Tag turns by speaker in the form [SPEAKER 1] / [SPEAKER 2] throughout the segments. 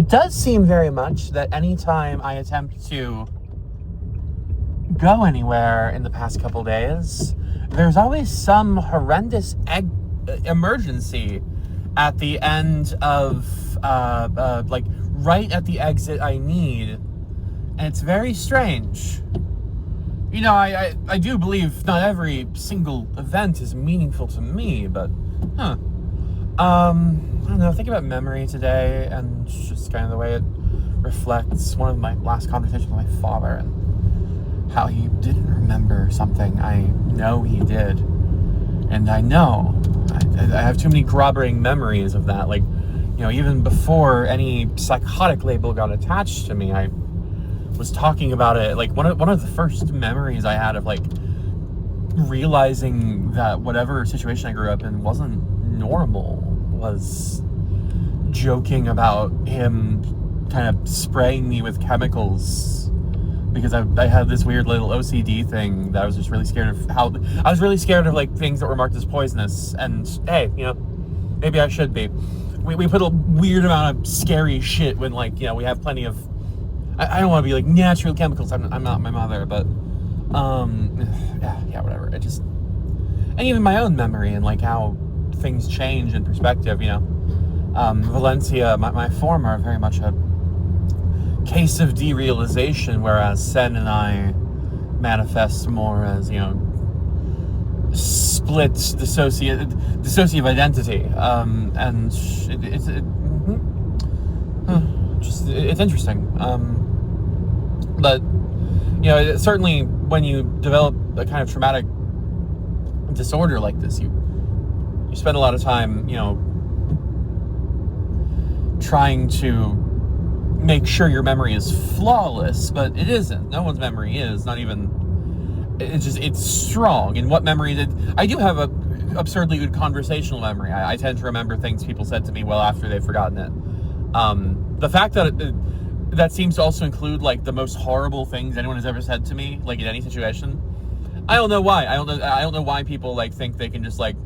[SPEAKER 1] it does seem very much that anytime I attempt to go anywhere in the past couple days, there's always some horrendous emergency at the end of, like, right at the exit I need. And it's very strange. You know, I do believe not every single event is meaningful to me, but, I don't know, think about memory today and just kind of the way it reflects one of my last conversations with my father and how he didn't remember something I know he did. And I know I have too many corroborating memories of that. Like, you know, even before any psychotic label got attached to me, I was talking about it. Like, one of the first memories I had of, like, realizing that whatever situation I grew up in wasn't normal was joking about him kind of spraying me with chemicals because I had this weird little OCD thing that I was just really scared of. I was really scared of, like, things that were marked as poisonous. And hey, you know, maybe I should be. We put a weird amount of scary shit when, like, you know, we have plenty of, I don't want to be like natural chemicals. I'm not my mother, but yeah, whatever. And even my own memory and, like, how things change in perspective, you know. Valencia, my former, very much a case of derealization, whereas Sen and I manifest more as, you know, split dissociative identity. And it's interesting. But, you know, certainly when you develop a kind of traumatic disorder like this, you spend a lot of time, you know, trying to make sure your memory is flawless, but it isn't. No one's memory is, not even, it's strong. And what memory I do have a absurdly good conversational memory. I tend to remember things people said to me well after they've forgotten it. The fact that that seems to also include, like, the most horrible things anyone has ever said to me, like, in any situation. I don't know why. I don't know why people, like, think they can just, like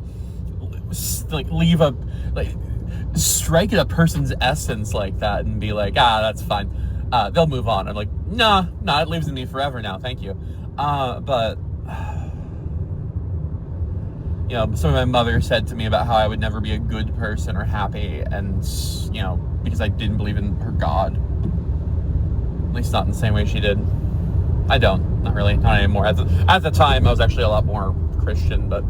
[SPEAKER 1] leave a, like, strike at a person's essence like that and be like, that's fine. They'll move on. I'm like, nah, it lives in me forever now. Thank you. But, you know, something my mother said to me about how I would never be a good person or happy, and, you know, because I didn't believe in her God. At least not in the same way she did. I don't. Not really. Not anymore. At the time, I was actually a lot more Christian, but,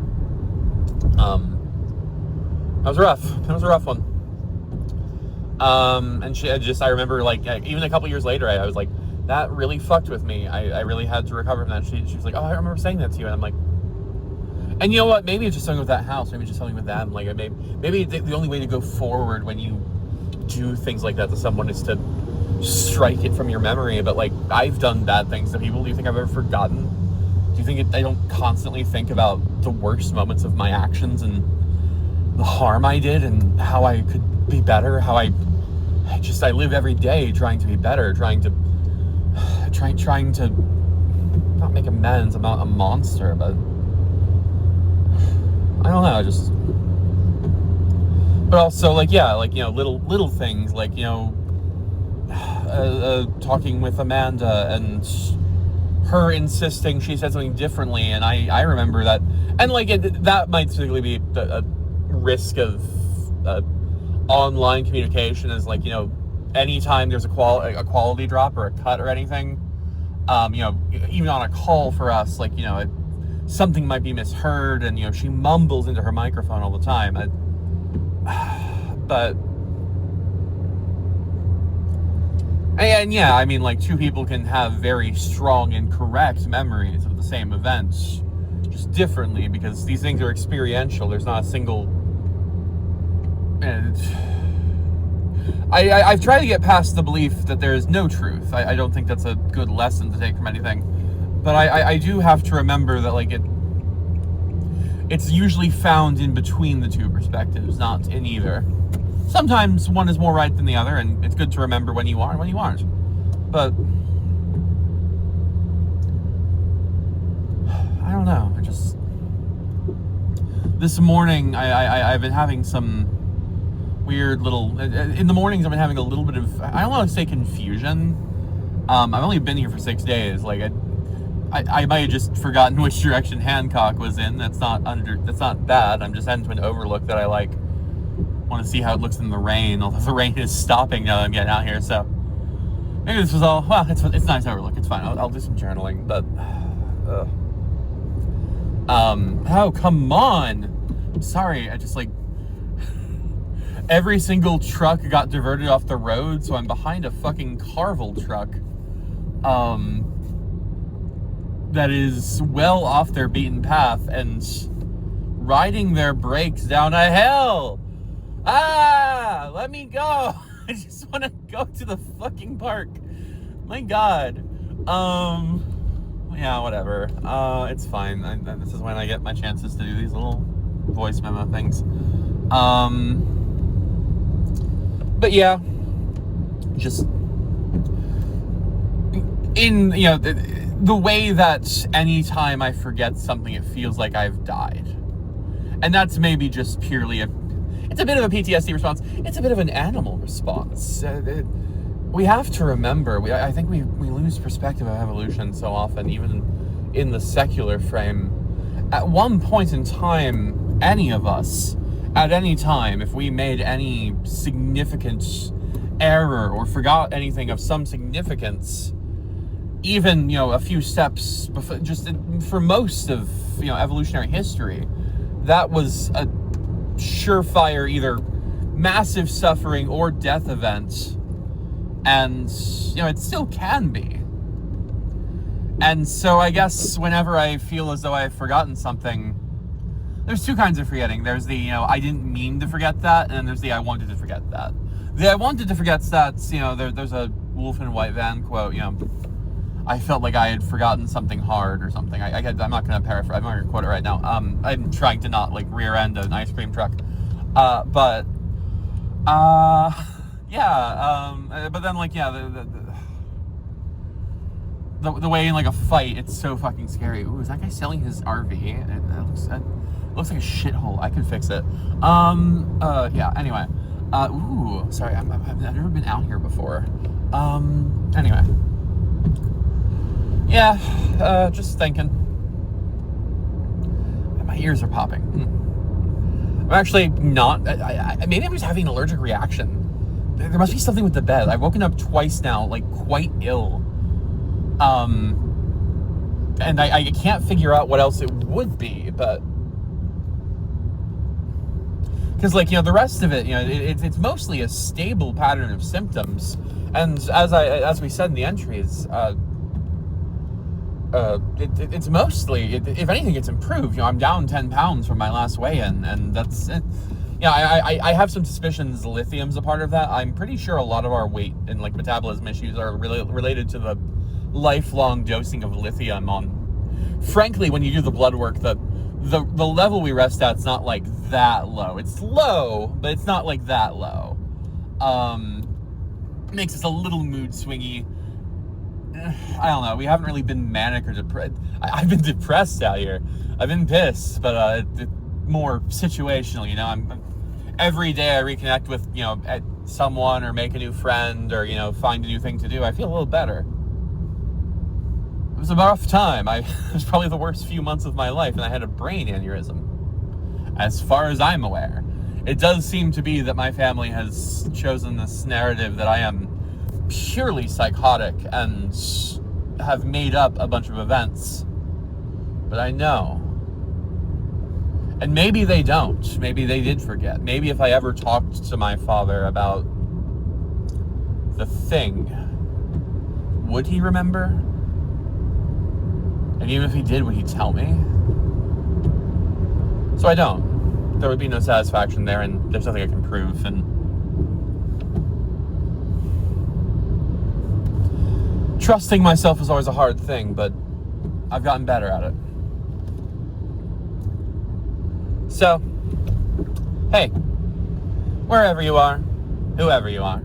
[SPEAKER 1] that was rough. That was a rough one. And I remember, like, even a couple years later, I was like, that really fucked with me. I really had to recover from that. She was like, I remember saying that to you. And I'm like, and you know what? Maybe it's just something with that house. Maybe it's just something with them. Like, maybe the only way to go forward when you do things like that to someone is to strike it from your memory. But, like, I've done bad things to people. Do you think I've ever forgotten? Do you think I don't constantly think about the worst moments of my actions and the harm I did and how I could be better? How I live every day trying to be better, trying to not make amends. I'm not a monster, but I don't know, but also, like, yeah, like, you know, little things, like, you know, talking with Amanda and her insisting she said something differently, and I remember that, and, like, that might typically be a risk of online communication, is, like, you know, anytime there's a quality drop or a cut or anything, you know, even on a call for us, like, you know, something might be misheard, and, you know, she mumbles into her microphone all the time. But, and yeah, I mean, like, two people can have very strong and correct memories of the same events, just differently, because these things are experiential. There's not a single, and I've tried to get past the belief that there is no truth. I don't think that's a good lesson to take from anything. But I do have to remember that, like, it's usually found in between the two perspectives, not in either. Sometimes one is more right than the other, and it's good to remember when you are and when you aren't. But I don't know. This morning I've been having some weird little... In the mornings, I've been having a little bit of... I don't want to say confusion. I've only been here for 6 days. Like, I might have just forgotten which direction Hancock was in. That's not bad. I'm just heading to an overlook that I like. Want to see how it looks in the rain. Although the rain is stopping now that I'm getting out here, so maybe this was all... Well, it's a nice overlook. It's fine. I'll do some journaling, but... oh, come on! Sorry, I just, like... Every single truck got diverted off the road, so I'm behind a fucking Carvel truck. That is well off their beaten path and riding their brakes down a hill. Ah, let me go. I just want to go to the fucking park. My God. Yeah, whatever. It's fine. This is when I get my chances to do these little voice memo things. But yeah, just in, you know, the way that anytime I forget something, it feels like I've died. And that's maybe just purely it's a bit of a PTSD response. It's a bit of an animal response. We have to remember, I think we lose perspective of evolution so often, even in the secular frame. At one point in time, any of us, at any time, if we made any significant error or forgot anything of some significance, even, you know, a few steps before, just for most of, you know, evolutionary history, that was a surefire either massive suffering or death event. And, you know, it still can be. And so I guess whenever I feel as though I've forgotten something, there's two kinds of forgetting. There's the, you know, I didn't mean to forget that, and then there's the I wanted to forget that. The I wanted to forget that's, you know, there's a Wolf in White Van quote, you know, I felt like I had forgotten something hard or something. I'm not going to paraphrase. I'm not going to quote it right now. I'm trying to not, like, rear end an ice cream truck. Yeah. But then, like, yeah, the way in, like, a fight, it's so fucking scary. Ooh, is that guy selling his RV? It looks like a shithole. I could fix it. Yeah, anyway. Ooh, sorry, I've never been out here before. Anyway. Yeah, just thinking. My ears are popping. I'm actually not... maybe I'm just having an allergic reaction. There must be something with the bed. I've woken up twice now, like, quite ill. And I can't figure out what else it would be, but... Because, like, you know, the rest of it, you know, it's mostly a stable pattern of symptoms. And as we said in the entries, it's mostly, if anything, it's improved. You know, I'm down 10 pounds from my last weigh-in, and that's it. Yeah, I have some suspicions lithium's a part of that. I'm pretty sure a lot of our weight and, like, metabolism issues are related to the lifelong dosing of lithium on... Frankly, when you do the blood work, the level we rest at's not, like, that low. It's low, but it's not, like, that low. Makes us a little mood swingy. I don't know. We haven't really been manic or depressed. I've been depressed out here. I've been pissed, but it's more situational, you know. I'm every day I reconnect with, you know, someone or make a new friend or, you know, find a new thing to do. I feel a little better. It was a rough time. It was probably the worst few months of my life, and I had a brain aneurysm. As far as I'm aware, it does seem to be that my family has chosen this narrative that I am purely psychotic and have made up a bunch of events. But I know. And maybe they don't. Maybe they did forget. Maybe if I ever talked to my father about the thing, would he remember? And even if he did, would he tell me? So I don't. There would be no satisfaction there, and there's nothing I can prove, and trusting myself is always a hard thing, but I've gotten better at it. So, hey, wherever you are, whoever you are,